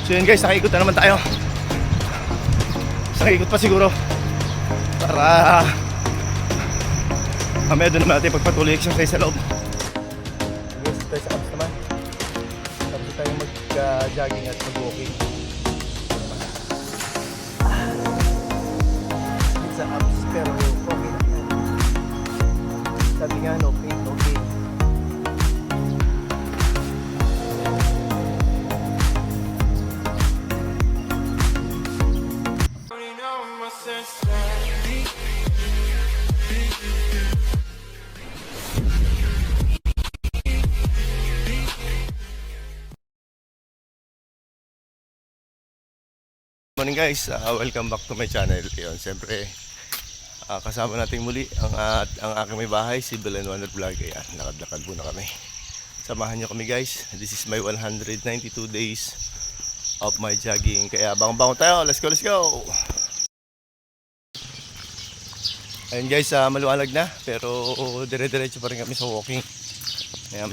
So yun guys, nakikot na naman tayo. Nakikot pa siguro para mamaya doon naman natin pagpatuloy exercise sa loob. Guys, tayo sa abs naman. Tapos tayo mag-jogging at mag-walking. Sa abs pero okay na yan. Sabi nga no pain, no gain. Morning guys, welcome back to my channel. Yun, siyempre kasama natin muli ang aking may bahay, si Belen Wonder Vlog. Ayan, lakad-lakad muna kami. Samahan nyo kami guys. This is my 192 days of my jogging. Kaya bangon-bangon tayo, let's go, let's go. Ayun guys, maluwalag na, pero dire-diretso pa rin kami sa walking.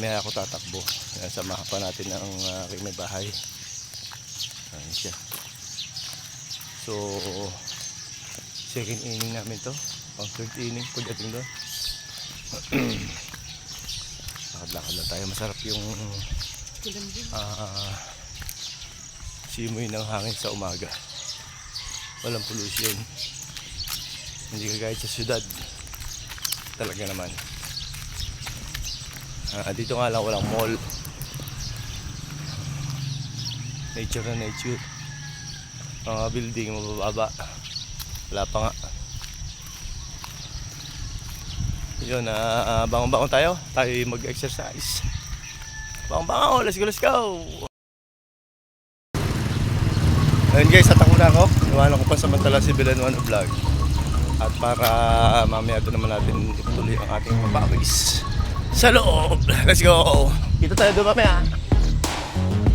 Maya ako tatakbo. Ayan, samahan pa natin ang aking may bahay. Ayan siya. So, second inning namin to. Pang third inning pagdating doon. Lakad-lakad lang tayo. Masarap yung simoy ng hangin sa umaga. Walang pollution. Hindi kagaya sa syudad. Talaga naman. Dito nga lang walang mall. Nature na nature. Building mababa, wala pa nga. Yun, bangon-bangon tayo mag-exercise. Bangon-bangon, let's go, let's go. Ayun guys, tatakbo na ako. Iwanan ko pa samantala si Belen Wonder Vlog. At para mamaya doon naman natin ituloy ang ating mapawis sa loob. Let's go. Kita tayo doon mamaya.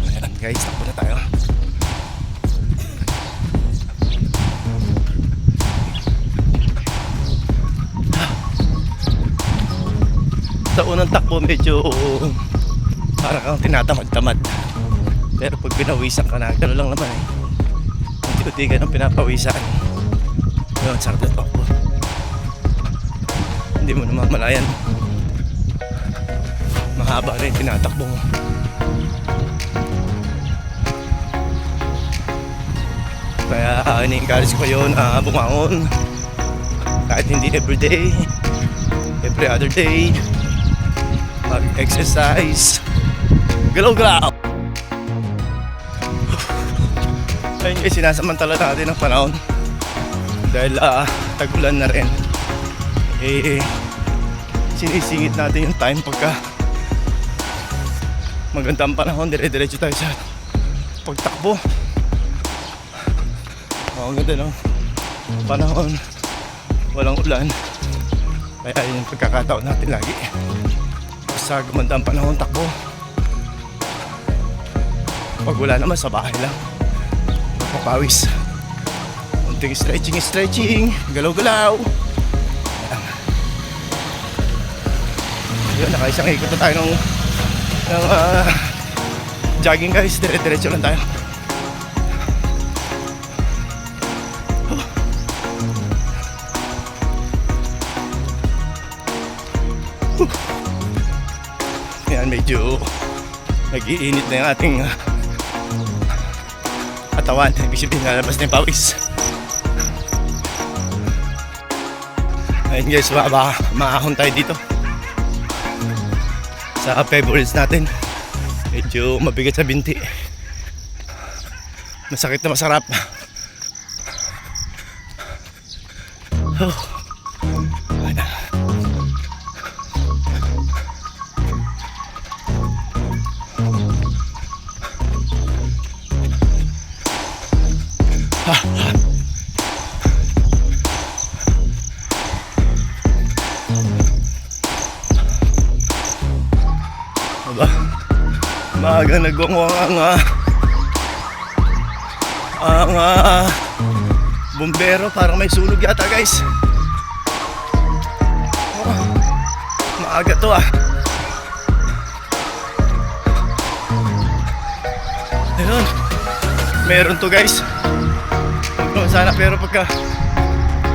Ayan guys, takbo na tayo. Sa unang takbo medyo parang kang tinatamad-tamad, pero pag pinawisan ka na, gano'n lang naman unti-unti ka ng pinapawisan. Yun, sarap na takbo, hindi mo namamalayan mahaba na yung tinatakbo mo. Kaya ini-encourage ko yun, bumangon kahit hindi everyday, every other day, mag-exercise, galaw-galaw. Ayun guys, sinasamantala natin ang panahon dahil tag-ulan na rin. Sinisingit natin yung time pagka magandang panahon, dire-diretso tayo sa pagtakbo. Ang ganda no panahon, walang ulan, kaya yun yung pagkakataon natin lagi sa gumandang panahon takbo. Pag wala naman sa bahay lang, napapawis, unting stretching, galaw-galaw. Yun, nakaisang ikot na tayo ng jogging guys. Dire-diretso lang tayo. Yan, medyo nag-iinit na yung ating katawan. Ibig sabihin nalabas na yung pawis. Ayun guys, maahon tayo dito sa favorites natin. Medyo mabigat sa binti, masakit na masarap. Maaga nagwangwang ang bumbero, parang may sunog yata guys. Maaga to Ayun, meron to guys. Huwag naman sana, pero pagka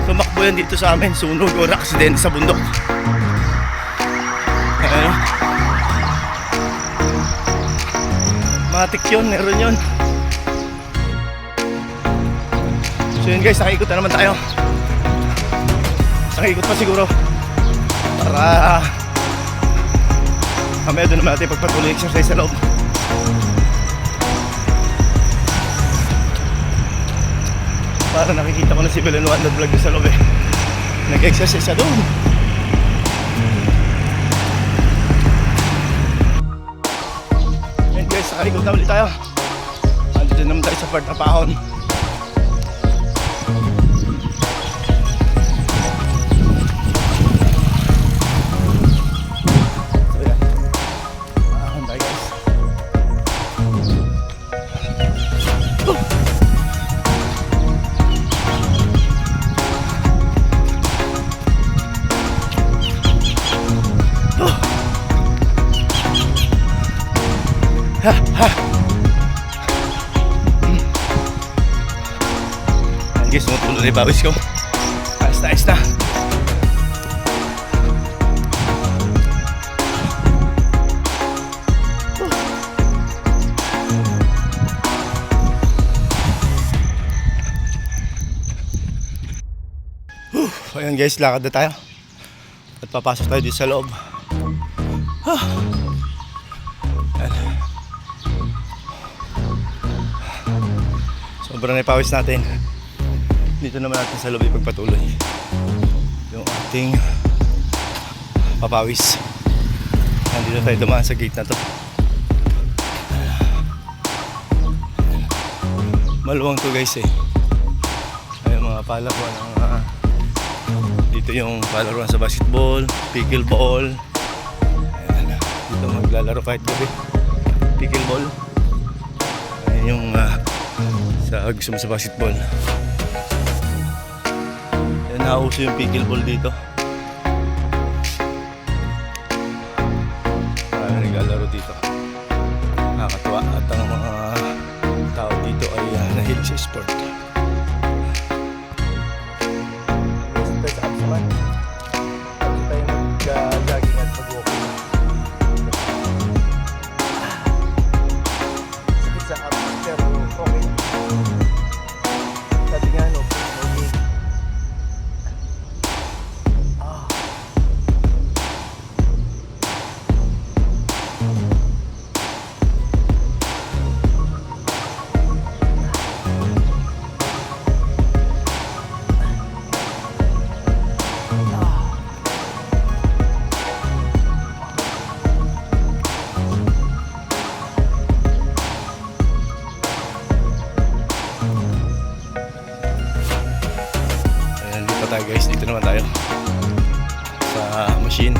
tumakbo yan dito sa amin, sunog o aksidente sa bundok. Ano? Matik yun, meron yun. So yun guys, nakikot na naman tayo. Nakikot pa siguro para mamaya doon naman natin pagpatuloy exercise sa loob. Para nakikita ko na si Villanueva vlog sa loob eh. Nag-exercise sa loob. And guys, nakikot na ulit tayo. Andito naman tayo sa part na pahon. Guys, tumutulo na yung bawis ko. Ayos na, ayos na. Ayan guys, lakad na tayo. At papasok tayo dito sa loob. Sobrang napawis natin. Dito naman natin sa loob ipagpatuloy yung ating papawis. Nandito tayo dumaan sa gate na to. Maluwang to guys eh. Ay mga palaruan ng dito yung palaruan sa basketball, pickleball. Ayan, dito maglalaro kahit gabi. Pickleball. Ayan yung sa gusto mo sa basketball. Nauso yung pickleball dito. Marami naglalaro dito. Nakakatuwa at ang mga tao dito ay nahilig sa sport. Mag-jogging at mag-walking. Sakit sa abs pero okay. Sabi nga no, tayo guys, dito naman tayo sa machine.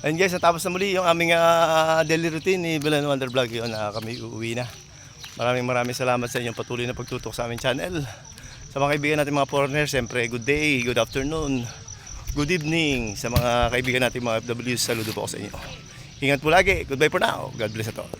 And guys, natapos na muli yung aming daily routine ni Villanueva Vlog. Yun, kami uuwi na. Maraming salamat sa inyong patuloy na pagtutok sa aming channel. Sa mga kaibigan natin mga foreigners, siyempre good day, good afternoon, good evening. Sa mga kaibigan natin mga FWs, saludo po ako sa inyo. Ingat po lagi. Goodbye for now. God bless at all.